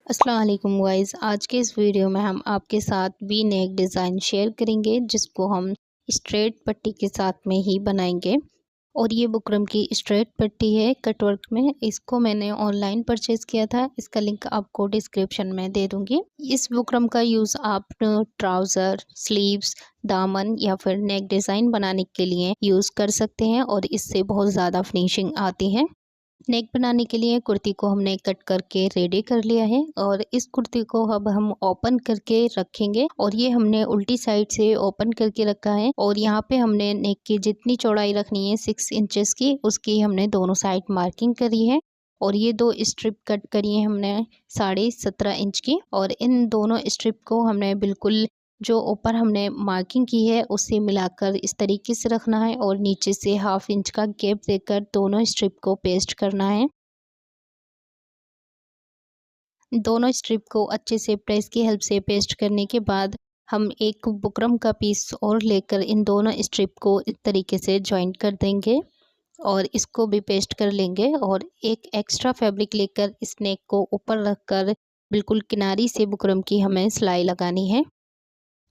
अस्सलाम वालेकुम गाइस। आज के इस वीडियो में हम आपके साथ वी नेक डिज़ाइन शेयर करेंगे जिसको हम स्ट्रेट पट्टी के साथ में ही बनाएंगे। और ये बुकरम की स्ट्रेट पट्टी है कटवर्क में। इसको मैंने ऑनलाइन परचेज़ किया था। इसका लिंक आपको डिस्क्रिप्शन में दे दूंगी। इस बुकरम का यूज़ आप ट्राउज़र, स्लीव्स, दामन या फिर नेक डिज़ाइन बनाने के लिए यूज़ कर सकते हैं और इससे बहुत ज़्यादा फिनिशिंग आती है। नेक बनाने के लिए कुर्ती को हमने कट करके रेडी कर लिया है और इस कुर्ती को अब हम ओपन करके रखेंगे। और ये हमने उल्टी साइड से ओपन करके रखा है और यहाँ पे हमने नेक की जितनी चौड़ाई रखनी है 6 इंचेस की, उसकी हमने दोनों साइड मार्किंग करी है। और ये दो स्ट्रिप कट करी है हमने 17.5 इंच की। और इन दोनों स्ट्रिप को हमने बिल्कुल जो ऊपर हमने मार्किंग की है उससे मिलाकर इस तरीके से रखना है और नीचे से 1/2 इंच का गैप देकर दोनों स्ट्रिप को पेस्ट करना है। दोनों स्ट्रिप को अच्छे से प्रेस की हेल्प से पेस्ट करने के बाद हम एक बुकरम का पीस और लेकर इन दोनों स्ट्रिप को इस तरीके से जॉइंट कर देंगे और इसको भी पेस्ट कर लेंगे। और एक एक्स्ट्रा फैब्रिक लेकर इस नेक को ऊपर रखकर बिल्कुल किनारी से बुकरम की हमें सिलाई लगानी है।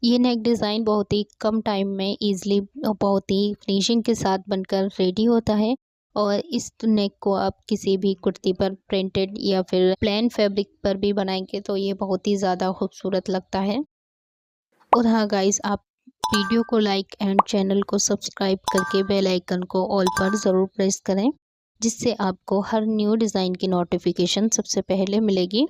ये नेक डिज़ाइन बहुत ही कम टाइम में ईज़िली बहुत ही फिनिशिंग के साथ बनकर रेडी होता है। और इस नेक को आप किसी भी कुर्ती पर प्रिंटेड या फिर प्लेन फैब्रिक पर भी बनाएंगे तो ये बहुत ही ज़्यादा खूबसूरत लगता है। और हाँ गाइस, आप वीडियो को लाइक एंड चैनल को सब्सक्राइब करके बेल आइकन को ऑल पर ज़रूर प्रेस करें, जिससे आपको हर न्यू डिज़ाइन की नोटिफिकेशन सबसे पहले मिलेगी।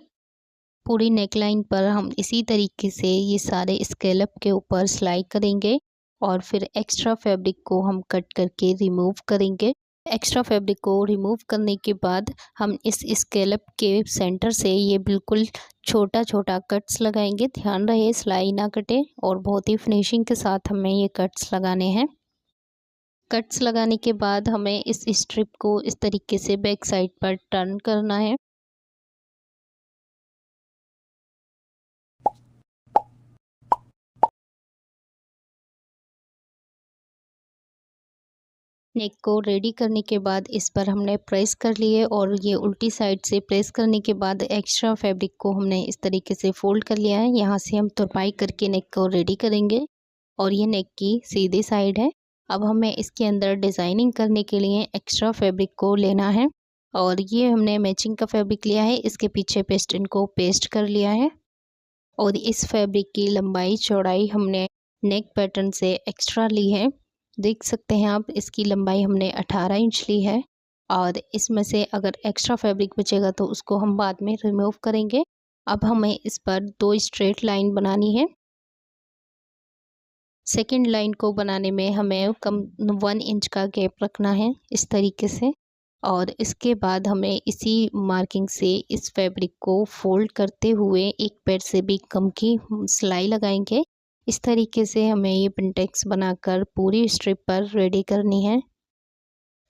पूरी नेकलाइन पर हम इसी तरीके से ये सारे स्केलप के ऊपर सिलाई करेंगे और फिर एक्स्ट्रा फैब्रिक को हम कट करके रिमूव करेंगे। एक्स्ट्रा फैब्रिक को रिमूव करने के बाद हम इस स्केलप के सेंटर से ये बिल्कुल छोटा छोटा कट्स लगाएंगे। ध्यान रहे सिलाई ना कटे और बहुत ही फिनिशिंग के साथ हमें ये कट्स लगाने हैं। कट्स लगाने के बाद हमें इस स्ट्रिप को इस तरीके से बैक साइड पर टर्न करना है। नेक को रेडी करने के बाद इस पर हमने प्रेस कर लिए और ये उल्टी साइड से प्रेस करने के बाद एक्स्ट्रा फैब्रिक को हमने इस तरीके से फोल्ड कर लिया है। यहाँ से हम तुरपाई करके नेक को रेडी करेंगे और ये नेक की सीधी साइड है। अब हमें इसके अंदर डिज़ाइनिंग करने के लिए एक्स्ट्रा फैब्रिक को लेना है और ये हमने मैचिंग का फैब्रिक लिया है। इसके पीछे पेस्टिन को पेस्ट कर लिया है और इस फैब्रिक की लंबाई चौड़ाई हमने नेक पैटर्न से एक्स्ट्रा ली है। देख सकते हैं आप, इसकी लंबाई हमने 18 इंच ली है और इसमें से अगर एक्स्ट्रा फैब्रिक बचेगा तो उसको हम बाद में रिमूव करेंगे। अब हमें इस पर 2 स्ट्रेट लाइन बनानी है। सेकंड लाइन को बनाने में हमें कम 1 इंच का गैप रखना है इस तरीके से। और इसके बाद हमें इसी मार्किंग से इस फैब्रिक को फोल्ड करते हुए एक पैर से भी कम की सिलाई लगाएंगे। इस तरीके से हमें ये पिंटेक्स बनाकर पूरी स्ट्रिप पर रेडी करनी है।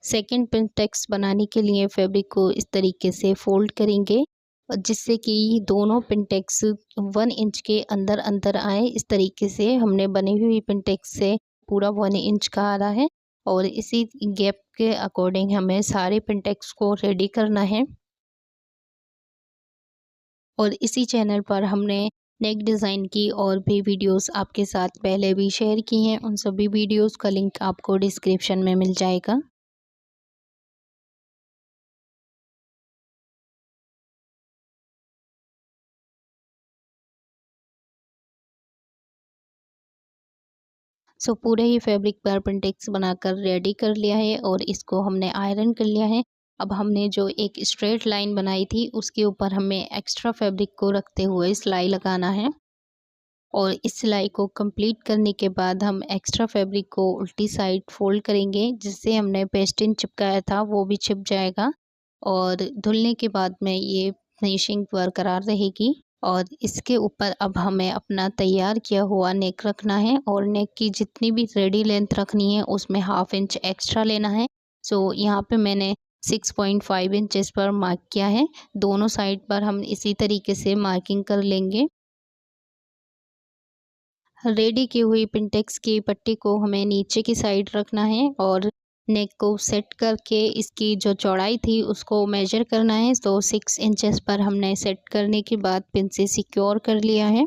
सेकंड पिंटेक्स बनाने के लिए फैब्रिक को इस तरीके से फोल्ड करेंगे जिससे कि दोनों पिंटेक्स 1 इंच के अंदर अंदर आए। इस तरीके से हमने बनी हुई पिंटेक्स से पूरा 1 इंच का आ रहा है और इसी गैप के अकॉर्डिंग हमें सारे पिंटेक्स को रेडी करना है। और इसी चैनल पर हमने नेक डिज़ाइन की और भी वीडियोस आपके साथ पहले भी शेयर की हैं। उन सभी वीडियोस का लिंक आपको डिस्क्रिप्शन में मिल जाएगा। पूरे ही फैब्रिक पर पिंटेक्स बनाकर रेडी कर लिया है और इसको हमने आयरन कर लिया है। अब हमने जो एक स्ट्रेट लाइन बनाई थी उसके ऊपर हमें एक्स्ट्रा फैब्रिक को रखते हुए सिलाई लगाना है। और इस सिलाई को कंप्लीट करने के बाद हम एक्स्ट्रा फैब्रिक को उल्टी साइड फोल्ड करेंगे, जिससे हमने पेस्टिन चिपकाया था वो भी छिप जाएगा और धुलने के बाद में ये फिनिशिंग बरकरार रहेगी। और इसके ऊपर अब हमें अपना तैयार किया हुआ नेक रखना है और नेक की जितनी भी रेडी लेंथ रखनी है उसमें 1/2 इंच एक्स्ट्रा लेना है। यहाँ पे मैंने 6.5 इंचेस पर मार्क किया है। दोनों साइड पर हम इसी तरीके से मार्किंग कर लेंगे। रेडी की हुई पिंटेक्स की पट्टी को हमें नीचे की साइड रखना है और नेक को सेट करके इसकी जो चौड़ाई थी उसको मेजर करना है। तो 6 इंचेस पर हमने सेट करने के बाद पिन से सिक्योर कर लिया है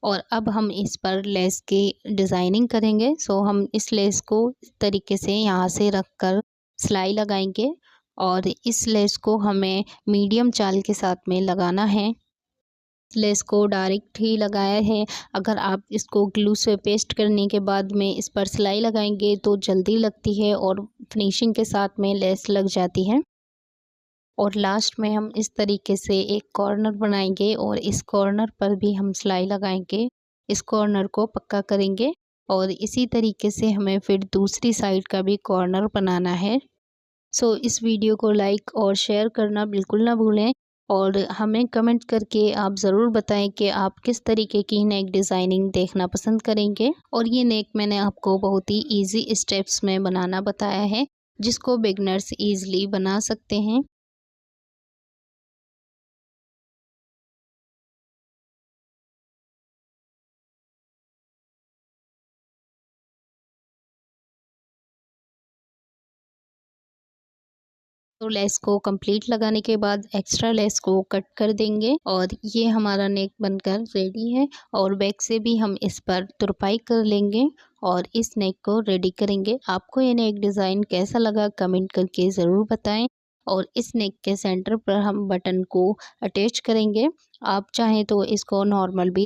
और अब हम इस पर लेस की डिज़ाइनिंग करेंगे। सो हम इस लेस को इस तरीके से यहाँ से रख कर सिलाई लगाएंगे और इस लेस को हमें मीडियम चाल के साथ में लगाना है। लेस को डायरेक्ट ही लगाया है। अगर आप इसको ग्लू से पेस्ट करने के बाद में इस पर सिलाई लगाएंगे तो जल्दी लगती है और फिनिशिंग के साथ में लेस लग जाती है। और लास्ट में हम इस तरीके से एक कॉर्नर बनाएंगे और इस कॉर्नर पर भी हम सिलाई लगाएंगे। इस कॉर्नर को पक्का करेंगे और इसी तरीके से हमें फिर दूसरी साइड का भी कॉर्नर बनाना है। सो इस वीडियो को लाइक और शेयर करना बिल्कुल ना भूलें और हमें कमेंट करके आप ज़रूर बताएं कि आप किस तरीके की नेक डिज़ाइनिंग देखना पसंद करेंगे। और ये नेक मैंने आपको बहुत ही इजी स्टेप्स में बनाना बताया है, जिसको बिगनर्स ईज़िली बना सकते हैं। तो लेस को कंप्लीट लगाने के बाद एक्स्ट्रा लेस को कट कर देंगे और ये हमारा नेक बनकर रेडी है। और बैक से भी हम इस पर तुरपाई कर लेंगे और इस नेक को रेडी करेंगे। आपको ये नेक डिज़ाइन कैसा लगा कमेंट करके ज़रूर बताएं। और इस नेक के सेंटर पर हम बटन को अटैच करेंगे। आप चाहें तो इसको नॉर्मल भी